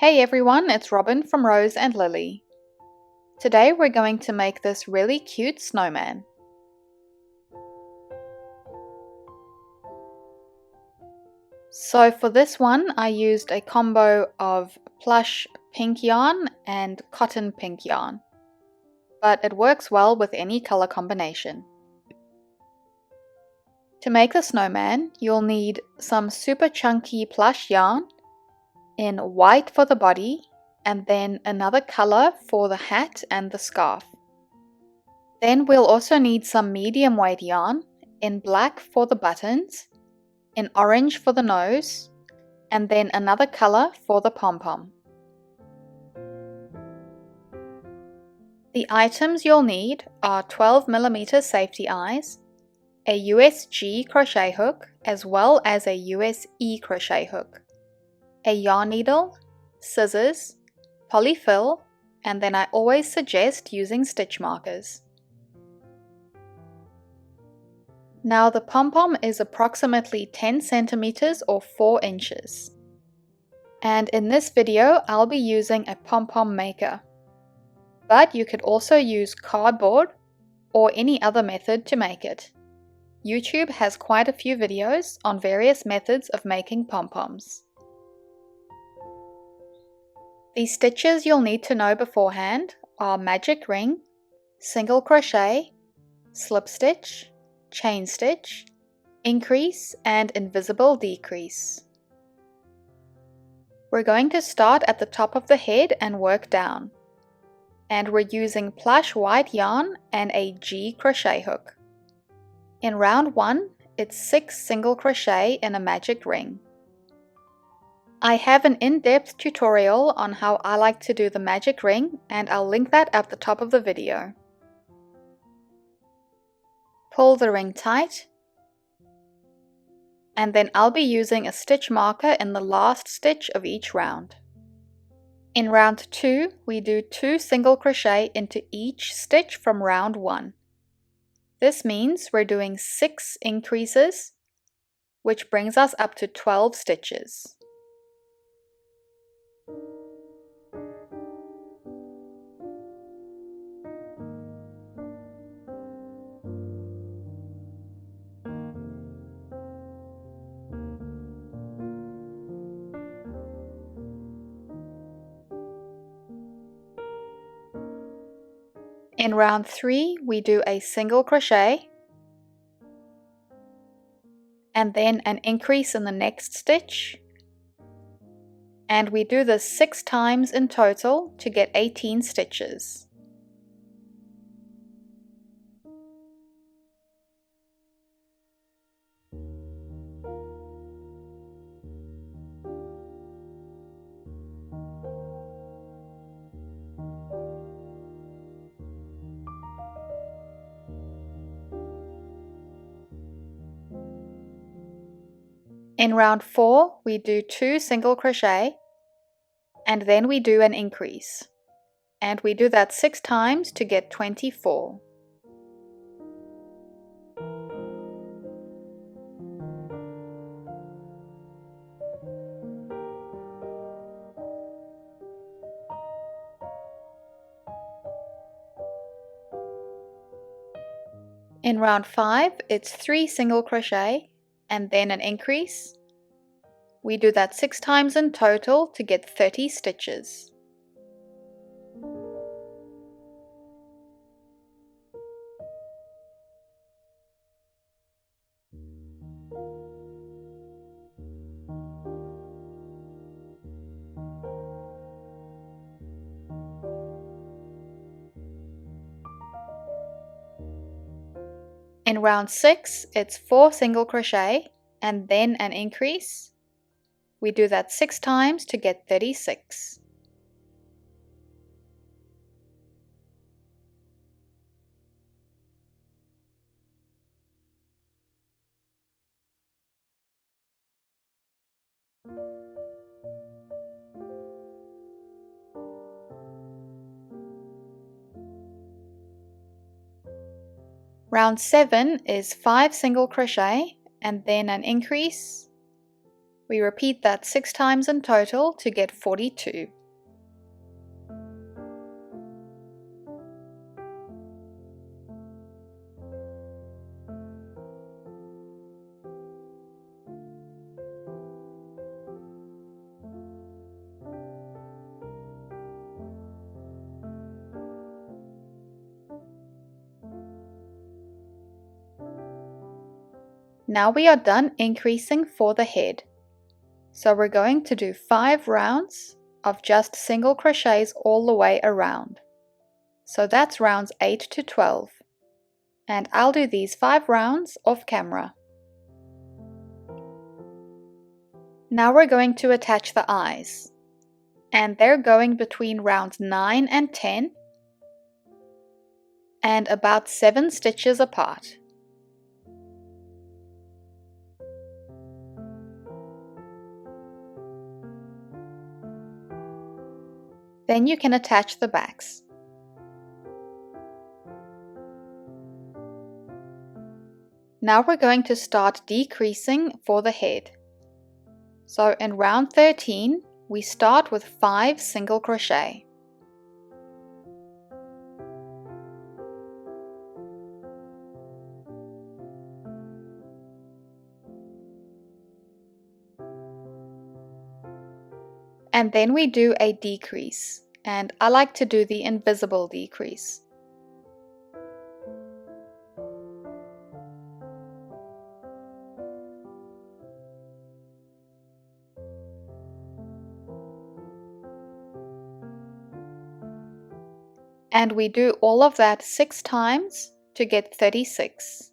Hey everyone, it's Robin from Rose and Lily. Today we're going to make this really cute snowman. So for this one I used a combo of plush pink yarn and cotton pink yarn, but it works well with any color combination. To make the snowman, you'll need some super chunky plush yarn in white for the body and then another color for the hat and the scarf. Then we'll also need some medium weight yarn in black for the buttons, in orange for the nose, and then another color for the pom-pom. The items you'll need are 12mm safety eyes, a USG crochet hook as well as a USE crochet hook, a yarn needle, scissors, polyfill, and then I always suggest using stitch markers. Now the pom-pom is approximately 10 centimeters or 4 inches. And in this video I'll be using a pom-pom maker. But you could also use cardboard or any other method to make it. YouTube has quite a few videos on various methods of making pom-poms. The stitches you'll need to know beforehand are magic ring, single crochet, slip stitch, chain stitch, increase, and invisible decrease. We're going to start at the top of the head and work down. And we're using plush white yarn and a G crochet hook. In round 1, it's 6 single crochet in a magic ring. I have an in-depth tutorial on how I like to do the magic ring, and I'll link that at the top of the video. Pull the ring tight, and then I'll be using a stitch marker in the last stitch of each round. In round 2, we do 2 single crochet into each stitch from round 1. This means we're doing 6 increases, which brings us up to 12 stitches. In round 3, we do a single crochet and then an increase in the next stitch, and we do this 6 times in total to get 18 stitches. In round 4, we do 2 single crochet and then we do an increase, and we do that 6 times to get 24. In round 5, it's 3 single crochet and then an increase. We do that 6 times in total to get 30 stitches. In round 6, it's 4 single crochet and then an increase. We do that 6 times to get 36. Round 7 is 5 single crochet and then an increase. We repeat that 6 times in total to get 42. Now we are done increasing for the head. So we're going to do 5 rounds of just single crochets all the way around. So that's rounds 8 to 12. And I'll do these 5 rounds off camera. Now we're going to attach the eyes. And they're going between rounds 9 and 10 and about 7 stitches apart. Then you can attach the backs. Now we're going to start decreasing for the head. So in round 13, we start with 5 single crochet. And then we do a decrease, and I like to do the invisible decrease. And we do all of that 6 times to get 36.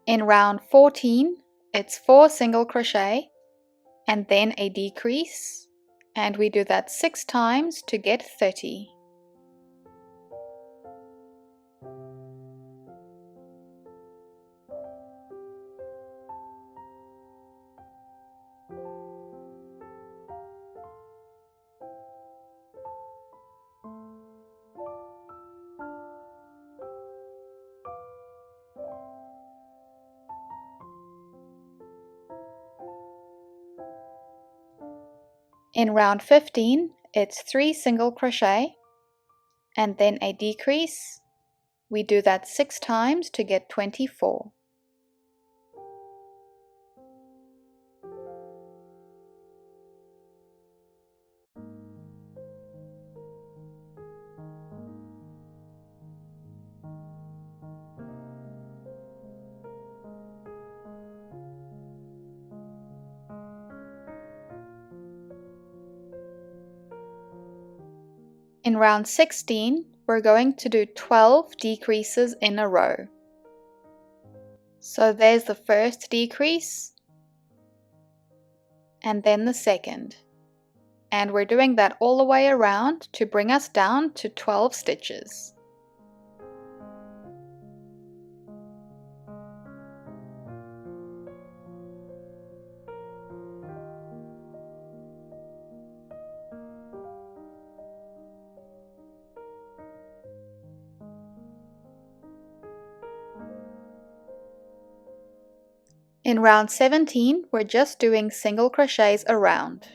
In round 14, it's 4 single crochet and then a decrease, and we do that 6 times to get 30. In round 15, it's 3 single crochet and then a decrease. We do that 6 times to get 24. In round 16, we're going to do 12 decreases in a row. So there's the first decrease, and then the second. And we're doing that all the way around to bring us down to 12 stitches. In round 17, we're just doing single crochets around.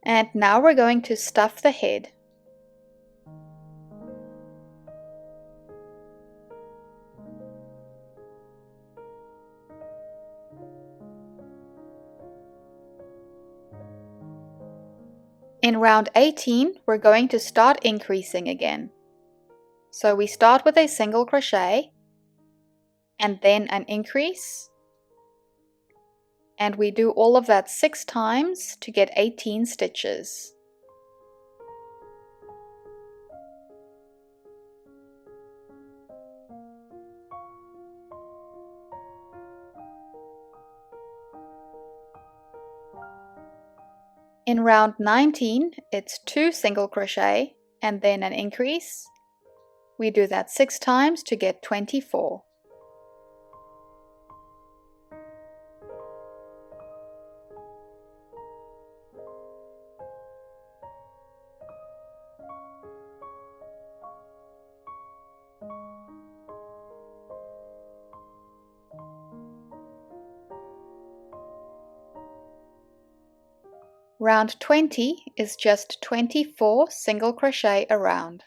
And now we're going to stuff the head. In round 18, we're going to start increasing again. So we start with a single crochet, and then an increase, and we do all of that 6 times to get 18 stitches. In round 19, it's 2 single crochet and then an increase. We do that 6 times to get 24. Round 20 is just 24 single crochet around.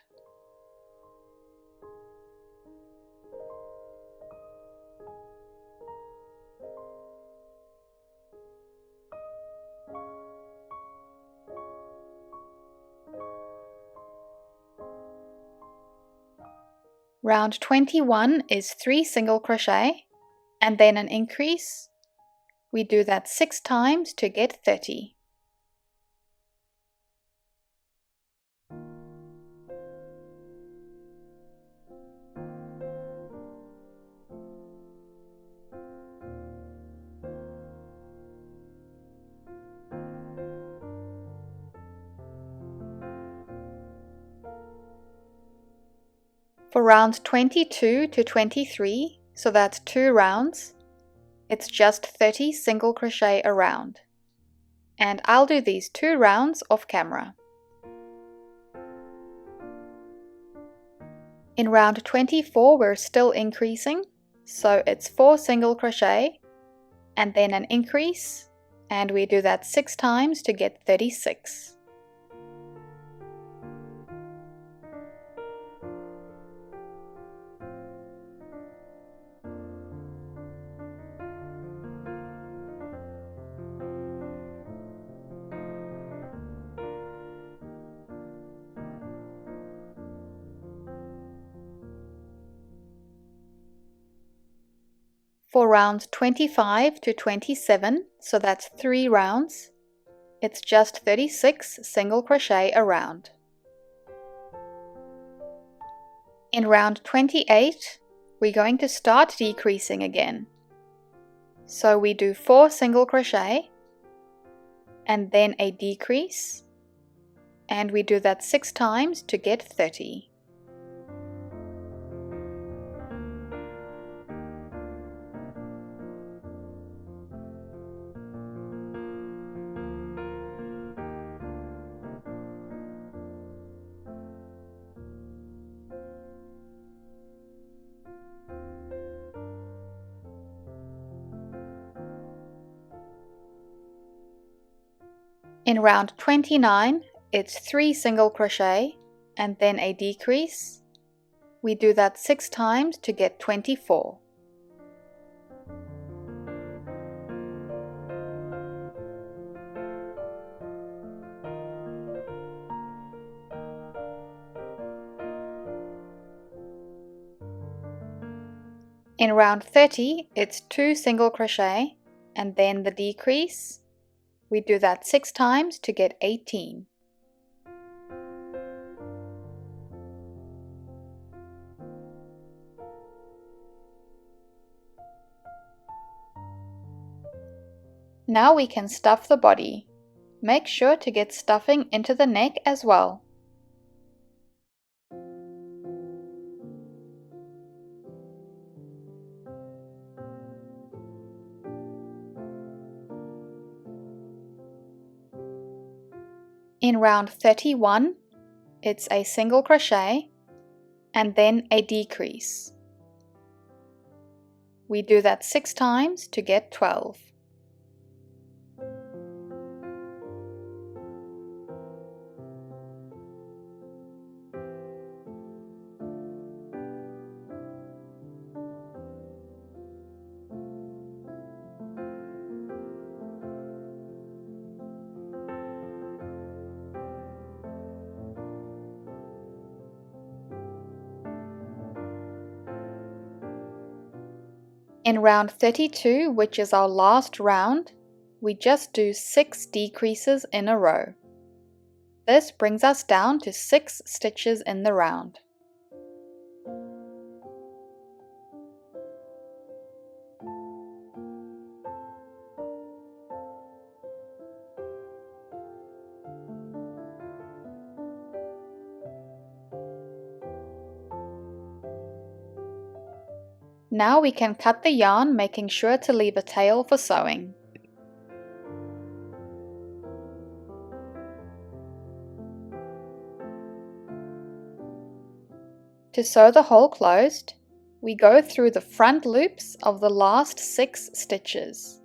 Round 21 is 3 single crochet and then an increase. We do that 6 times to get 30. For round 22 to 23, so that's 2 rounds, it's just 30 single crochet around. And I'll do these 2 rounds off camera. In round 24 we're still increasing, so it's 4 single crochet and then an increase, and we do that 6 times to get 36. For round 25 to 27, so that's 3 rounds, it's just 36 single crochet around. In round 28, we're going to start decreasing again. So we do 4 single crochet and then a decrease, and we do that 6 times to get 30. In round 29, it's 3 single crochet and then a decrease. We do that 6 times to get 24. In round 30, it's 2 single crochet and then the decrease. We do that 6 times to get 18. Now we can stuff the body. Make sure to get stuffing into the neck as well. In round 31, it's a single crochet and then a decrease. We do that 6 times to get 12. In round 32, which is our last round, we just do 6 decreases in a row. This brings us down to 6 stitches in the round. Now we can cut the yarn, making sure to leave a tail for sewing. To sew the hole closed, we go through the front loops of the last 6 stitches.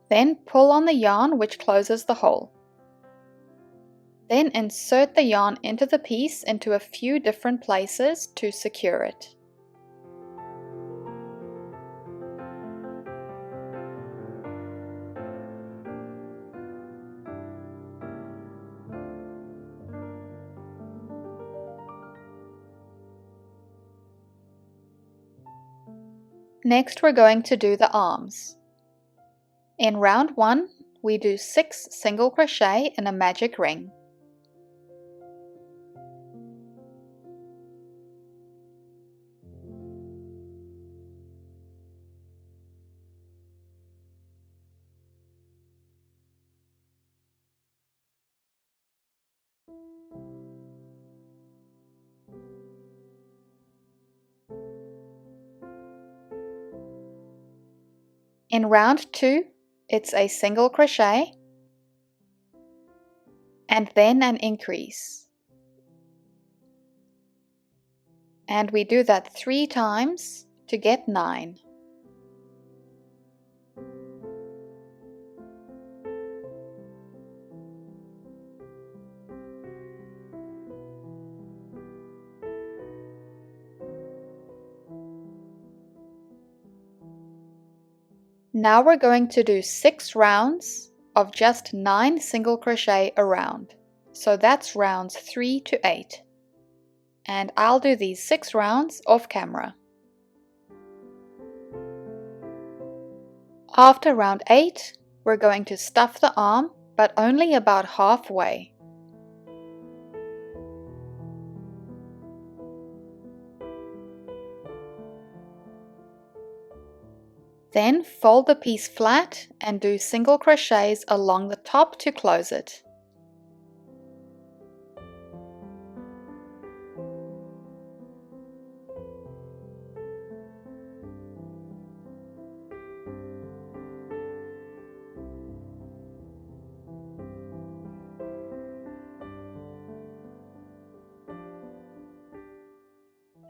Then pull on the yarn which closes the hole. Then insert the yarn into the piece into a few different places to secure it. Next, we're going to do the arms. In round 1, we do 6 single crochet in a magic ring. In round 2, it's a single crochet and then an increase. And we do that 3 times to get 9. Now we're going to do 6 rounds of just 9 single crochet a round. So that's rounds 3 to 8. And I'll do these 6 rounds off camera. After round 8, we're going to stuff the arm, but only about halfway. Then fold the piece flat and do single crochets along the top to close it.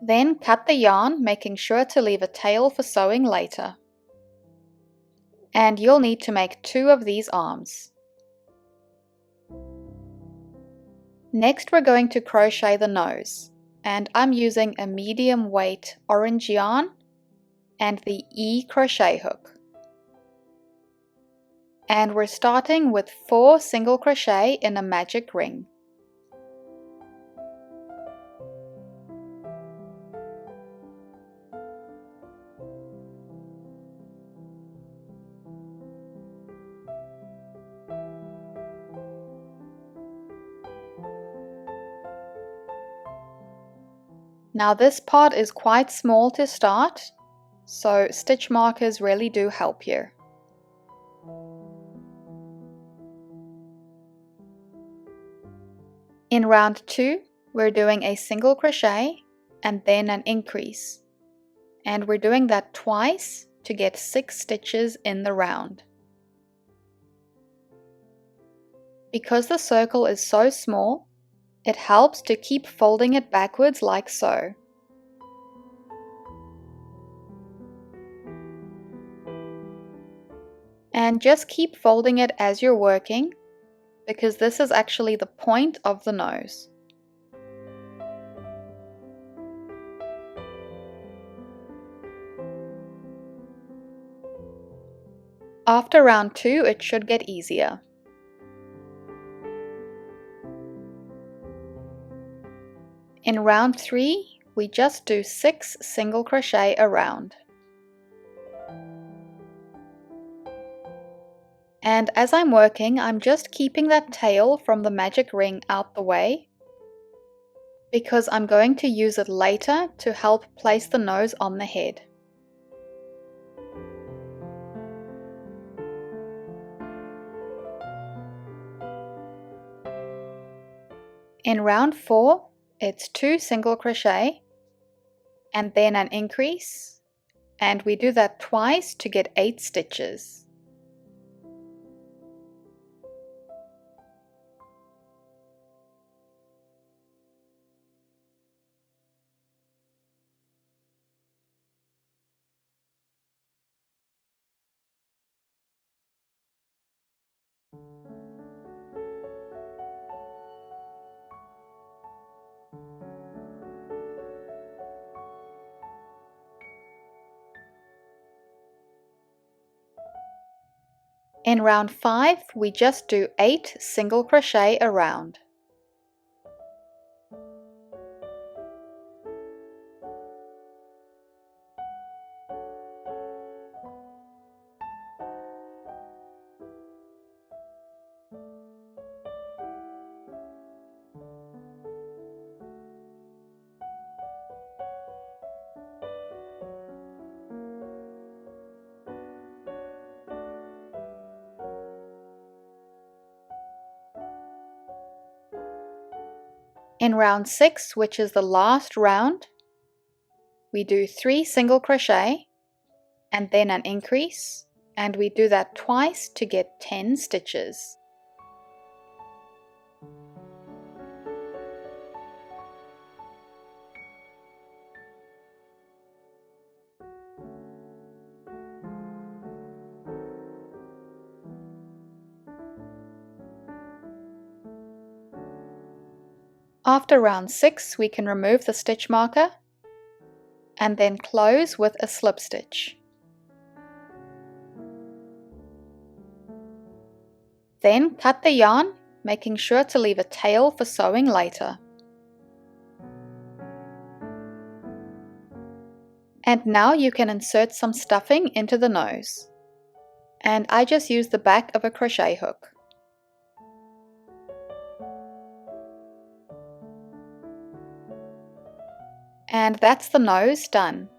Then cut the yarn, making sure to leave a tail for sewing later. And you'll need to make 2 of these arms. Next, we're going to crochet the nose, and I'm using a medium weight orange yarn and the E crochet hook. And we're starting with 4 single crochet in a magic ring. Now this part is quite small to start, so stitch markers really do help here. In round 2, we're doing a single crochet and then an increase. And we're doing that twice to get 6 stitches in the round. Because the circle is so small, it helps to keep folding it backwards like so. And just keep folding it as you're working, because this is actually the point of the nose. After round 2, it should get easier. In round 3, we just do 6 single crochet around. And as I'm working, I'm just keeping that tail from the magic ring out the way, because I'm going to use it later to help place the nose on the head. In round 4, it's 2 single crochet and then an increase, and we do that twice to get 8 stitches. In round 5, we just do 8 single crochet around. In round 6, which is the last round, we do 3 single crochet and then an increase, and we do that twice to get 10 stitches. After round 6, we can remove the stitch marker and then close with a slip stitch. Then cut the yarn, making sure to leave a tail for sewing later. And now you can insert some stuffing into the nose. And I just use the back of a crochet hook. And that's the nose done.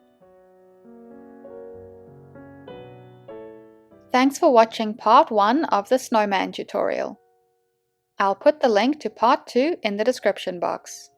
Thanks for watching part 1 of the Snowman tutorial. I'll put the link to part 2 in the description box.